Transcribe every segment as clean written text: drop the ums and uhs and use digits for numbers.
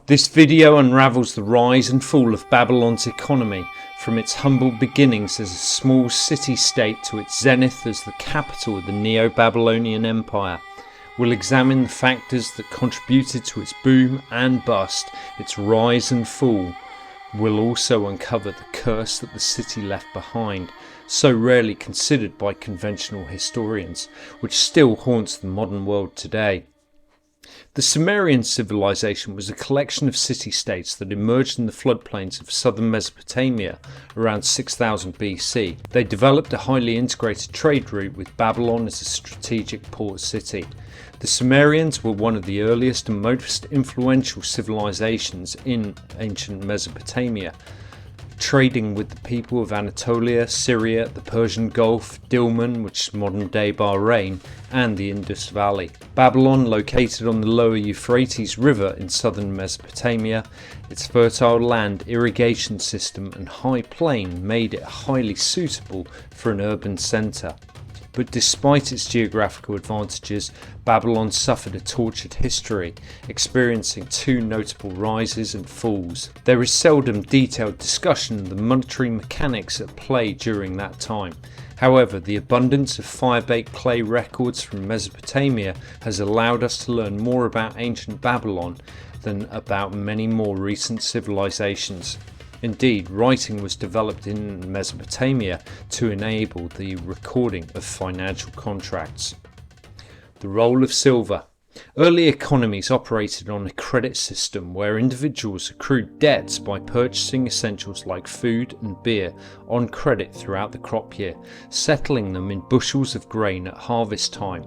This video unravels the rise and fall of Babylon's economy from its humble beginnings as a small city-state to its zenith as the capital of the Neo-Babylonian Empire. We'll examine the factors that contributed to its boom and bust, its rise and fall. We'll also uncover the curse that the city left behind, so rarely considered by conventional historians, which still haunts the modern world today. The Sumerian civilization was a collection of city-states that emerged in the floodplains of southern Mesopotamia around 6000 BC. They developed a highly integrated trade route with Babylon as a strategic port city. The Sumerians were one of the earliest and most influential civilizations in ancient Mesopotamia, trading with the people of Anatolia, Syria, the Persian Gulf, Dilmun, which is modern-day Bahrain, and the Indus Valley. Babylon, located on the lower Euphrates River in southern Mesopotamia, its fertile land, irrigation system and high plain made it highly suitable for an urban centre. But despite its geographical advantages, Babylon suffered a tortured history, experiencing two notable rises and falls. There is seldom detailed discussion of the monetary mechanics at play during that time. However, the abundance of fire-baked clay records from Mesopotamia has allowed us to learn more about ancient Babylon than about many more recent civilizations. Indeed, writing was developed in Mesopotamia to enable the recording of financial contracts. The role of silver. Early economies operated on a credit system where individuals accrued debts by purchasing essentials like food and beer on credit throughout the crop year, settling them in bushels of grain at harvest time.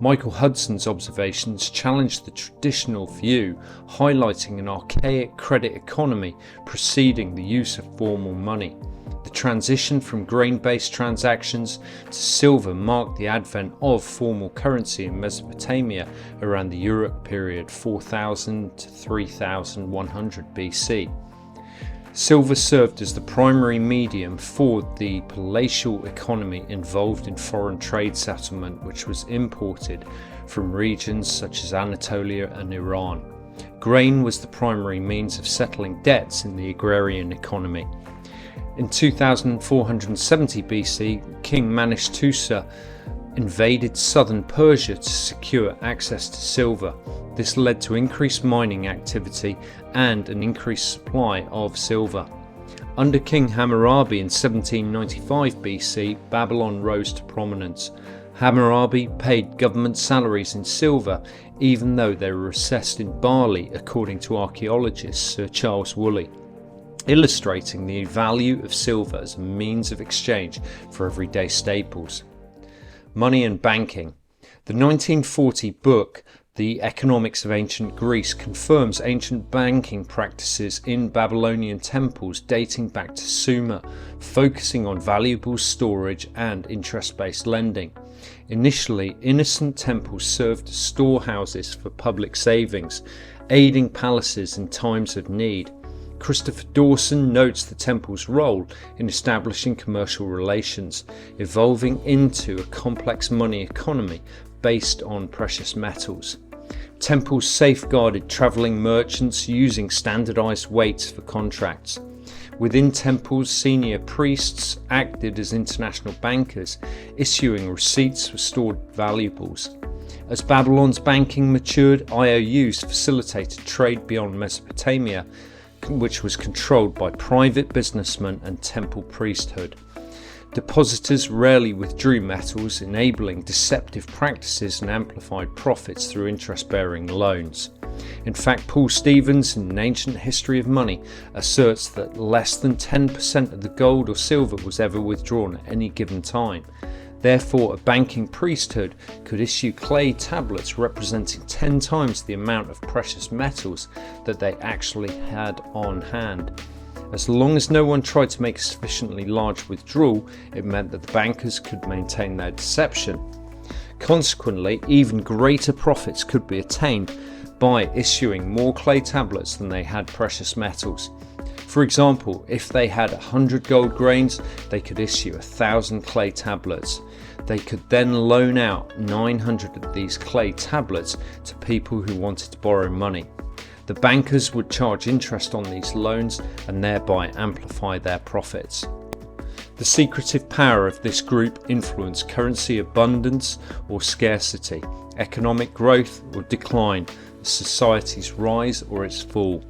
Michael Hudson's observations challenged the traditional view, highlighting an archaic credit economy preceding the use of formal money. The transition from grain-based transactions to silver marked the advent of formal currency in Mesopotamia around the Uruk period 4000 to 3100 BC. Silver served as the primary medium for the palatial economy involved in foreign trade settlement, which was imported from regions such as Anatolia and Iran. Grain was the primary means of settling debts in the agrarian economy. In 2470 BC, King Manishtusa invaded southern Persia to secure access to silver. This led to increased mining activity and an increased supply of silver. Under King Hammurabi in 1795 BC, Babylon rose to prominence. Hammurabi paid government salaries in silver, even though they were assessed in barley, according to archaeologist Sir Charles Woolley, illustrating the value of silver as a means of exchange for everyday staples. Money and banking. The 1940 book The Economics of Ancient Greece confirms ancient banking practices in Babylonian temples dating back to Sumer, focusing on valuable storage and interest-based lending. Initially, innocent temples served as storehouses for public savings, aiding palaces in times of need. Christopher Dawson notes the temple's role in establishing commercial relations, evolving into a complex money economy based on precious metals. Temples safeguarded travelling merchants using standardized weights for contracts. Within temples, senior priests acted as international bankers, issuing receipts for stored valuables. As Babylon's banking matured, IOUs facilitated trade beyond Mesopotamia, which was controlled by private businessmen and temple priesthood. Depositors rarely withdrew metals, enabling deceptive practices and amplified profits through interest-bearing loans. In fact, Paul Stevens, in An Ancient History of Money, asserts that less than 10% of the gold or silver was ever withdrawn at any given time. Therefore, a banking priesthood could issue clay tablets representing 10 times the amount of precious metals that they actually had on hand. As long as no one tried to make a sufficiently large withdrawal, it meant that the bankers could maintain their deception. Consequently, even greater profits could be attained by issuing more clay tablets than they had precious metals. For example, if they had 100 gold grains, they could issue 1,000 clay tablets. They could then loan out 900 of these clay tablets to people who wanted to borrow money. The bankers would charge interest on these loans and thereby amplify their profits. The secretive power of this group influenced currency abundance or scarcity, economic growth or decline, society's rise or its fall.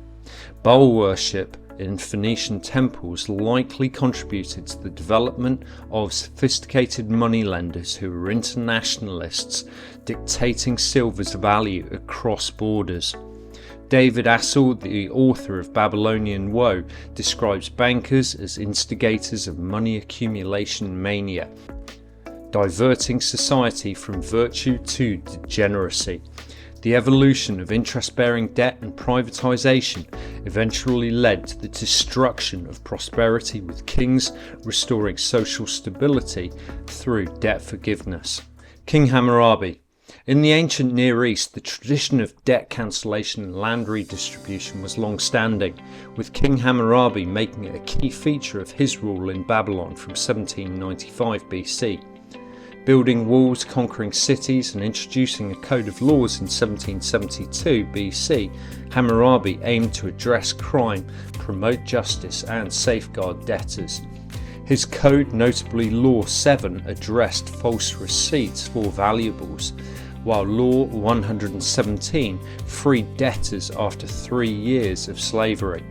Baal worship in Phoenician temples likely contributed to the development of sophisticated moneylenders who were internationalists, dictating silver's value across borders. David Assel, the author of Babylonian Woe, describes bankers as instigators of money accumulation mania, diverting society from virtue to degeneracy. The evolution of interest-bearing debt and privatization eventually led to the destruction of prosperity, with kings restoring social stability through debt forgiveness. King Hammurabi. In the ancient Near East, the tradition of debt cancellation and land redistribution was long-standing, with King Hammurabi making it a key feature of his rule in Babylon from 1795 BC. Building walls, conquering cities, and introducing a code of laws in 1772 BC, Hammurabi aimed to address crime, promote justice, and safeguard debtors. His code, notably Law 7, addressed false receipts for valuables, while Law 117 freed debtors after 3 years of slavery.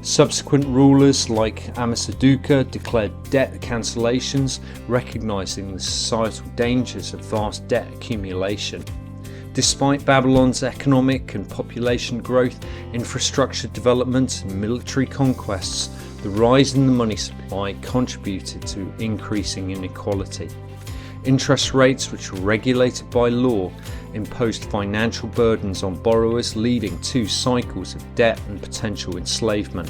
Subsequent rulers like Amisaduqa declared debt cancellations, recognizing the societal dangers of vast debt accumulation. Despite Babylon's economic and population growth, infrastructure development, and military conquests, the rise in the money supply contributed to increasing inequality. Interest rates, which were regulated by law, imposed financial burdens on borrowers, leading to cycles of debt and potential enslavement.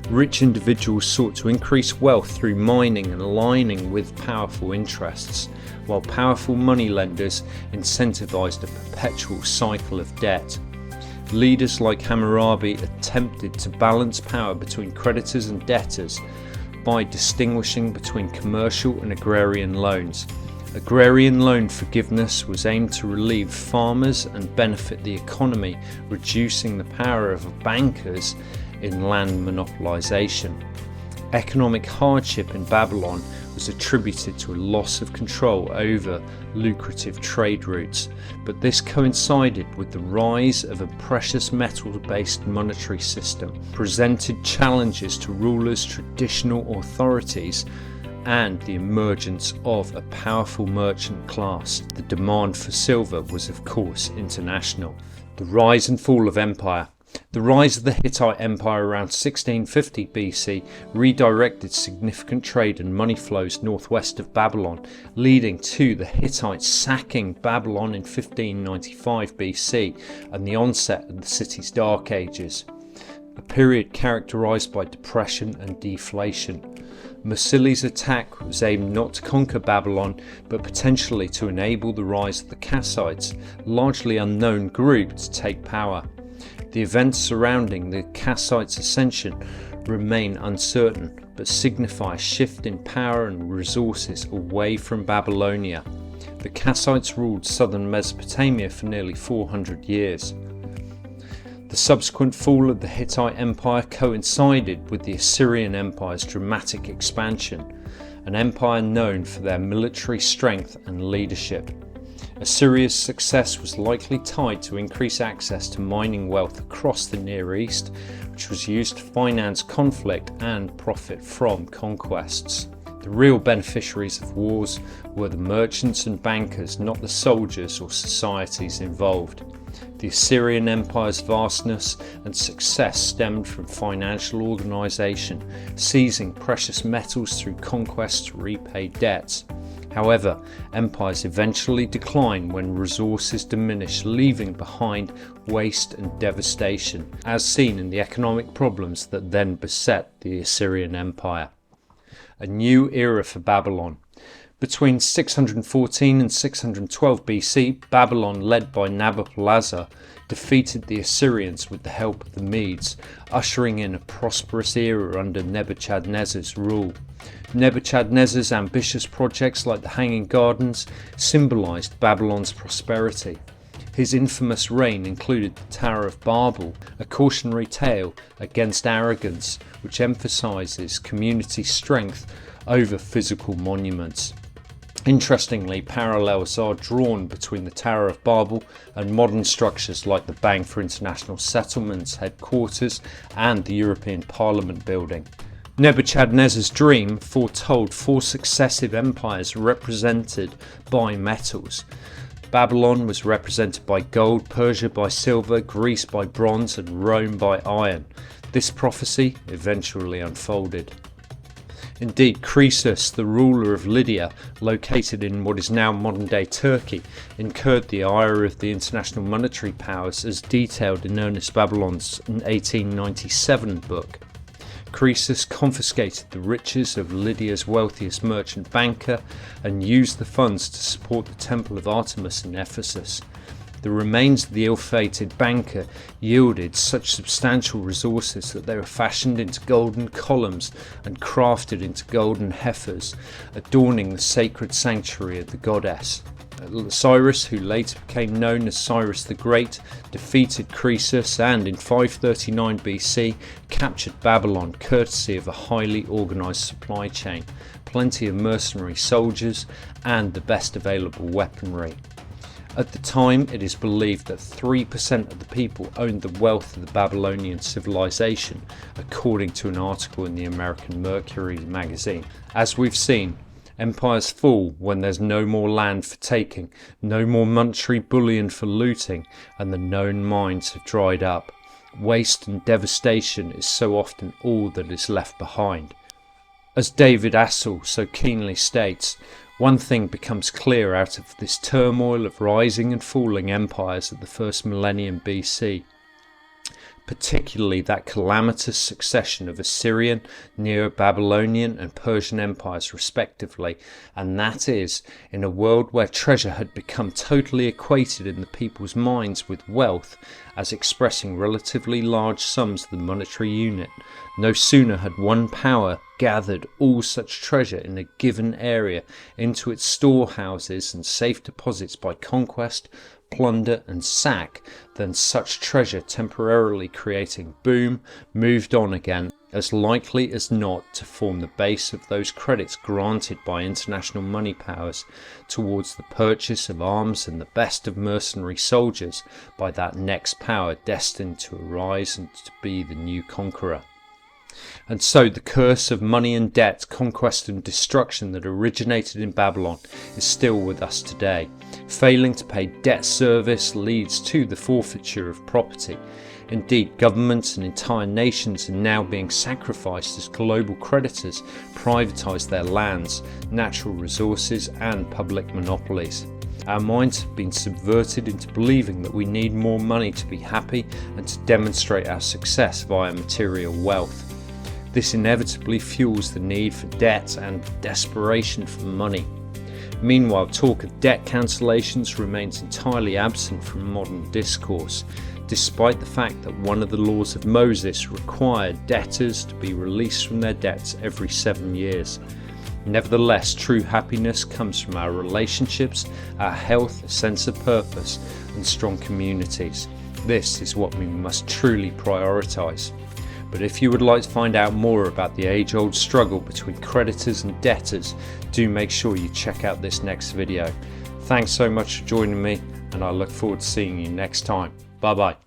Rich individuals sought to increase wealth through mining and aligning with powerful interests, while powerful moneylenders incentivized a perpetual cycle of debt. Leaders like Hammurabi attempted to balance power between creditors and debtors by distinguishing between commercial and agrarian loans. Agrarian loan forgiveness was aimed to relieve farmers and benefit the economy, reducing the power of bankers in land monopolization. Economic hardship in Babylon was attributed to a loss of control over lucrative trade routes, but this coincided with the rise of a precious metal-based monetary system, presented challenges to rulers, traditional authorities, and the emergence of a powerful merchant class. The demand for silver was, of course, international. The rise and fall of empire. The rise of the Hittite Empire around 1650 BC redirected significant trade and money flows northwest of Babylon, leading to the Hittites sacking Babylon in 1595 BC and the onset of the city's Dark Ages, a period characterized by depression and deflation. Masili's attack was aimed not to conquer Babylon, but potentially to enable the rise of the Kassites, largely unknown group, to take power. The events surrounding the Kassites' ascension remain uncertain, but signify a shift in power and resources away from Babylonia. The Kassites ruled southern Mesopotamia for nearly 400 years. The subsequent fall of the Hittite Empire coincided with the Assyrian Empire's dramatic expansion, an empire known for their military strength and leadership. Assyria's success was likely tied to increased access to mining wealth across the Near East, which was used to finance conflict and profit from conquests. The real beneficiaries of wars were the merchants and bankers, not the soldiers or societies involved. The Assyrian Empire's vastness and success stemmed from financial organization, seizing precious metals through conquest to repay debts. However, empires eventually decline when resources diminish, leaving behind waste and devastation, as seen in the economic problems that then beset the Assyrian Empire. A new era for Babylon. Between 614 and 612 BC, Babylon, led by Nabopolassar, defeated the Assyrians with the help of the Medes, ushering in a prosperous era under Nebuchadnezzar's rule. Nebuchadnezzar's ambitious projects like the Hanging Gardens symbolized Babylon's prosperity. His infamous reign included the Tower of Babel, a cautionary tale against arrogance which emphasizes community strength over physical monuments. Interestingly, parallels are drawn between the Tower of Babel and modern structures like the Bank for International Settlements headquarters and the European Parliament building. Nebuchadnezzar's dream foretold 4 successive empires represented by metals. Babylon was represented by gold, Persia by silver, Greece by bronze, and Rome by iron. This prophecy eventually unfolded. Indeed, Croesus, the ruler of Lydia, located in what is now modern-day Turkey, incurred the ire of the international monetary powers as detailed in Ernest Babylon's 1897 book. Croesus confiscated the riches of Lydia's wealthiest merchant banker and used the funds to support the Temple of Artemis in Ephesus. The remains of the ill-fated banker yielded such substantial resources that they were fashioned into golden columns and crafted into golden heifers, adorning the sacred sanctuary of the goddess. Cyrus, who later became known as Cyrus the Great, defeated Croesus and in 539 BC captured Babylon courtesy of a highly organised supply chain, plenty of mercenary soldiers and the best available weaponry. At the time, it is believed that 3% of the people owned the wealth of the Babylonian civilization, according to an article in the American Mercury magazine. As we've seen, empires fall when there's no more land for taking, no more monetary bullion for looting, and the known mines have dried up. Waste and devastation is so often all that is left behind. As David Assel so keenly states, one thing becomes clear out of this turmoil of rising and falling empires at the first millennium BC, particularly that calamitous succession of Assyrian, Neo-Babylonian and Persian empires respectively, and that is, in a world where treasure had become totally equated in the people's minds with wealth, as expressing relatively large sums of the monetary unit, no sooner had one power gathered all such treasure in a given area into its storehouses and safe deposits by conquest, plunder and sack, then such treasure temporarily creating boom moved on again, as likely as not to form the base of those credits granted by international money powers towards the purchase of arms and the best of mercenary soldiers by that next power destined to arise and to be the new conqueror. And so the curse of money and debt, conquest and destruction that originated in Babylon is still with us today. Failing to pay debt service leads to the forfeiture of property. Indeed, governments and entire nations are now being sacrificed as global creditors privatise their lands, natural resources and public monopolies. Our minds have been subverted into believing that we need more money to be happy and to demonstrate our success via material wealth. This inevitably fuels the need for debt and desperation for money. Meanwhile, talk of debt cancellations remains entirely absent from modern discourse, despite the fact that one of the laws of Moses required debtors to be released from their debts every 7 years. Nevertheless, true happiness comes from our relationships, our health, a sense of purpose, and strong communities. This is what we must truly prioritise. But if you would like to find out more about the age-old struggle between creditors and debtors, do make sure you check out this next video. Thanks so much for joining me, and I look forward to seeing you next time. Bye bye.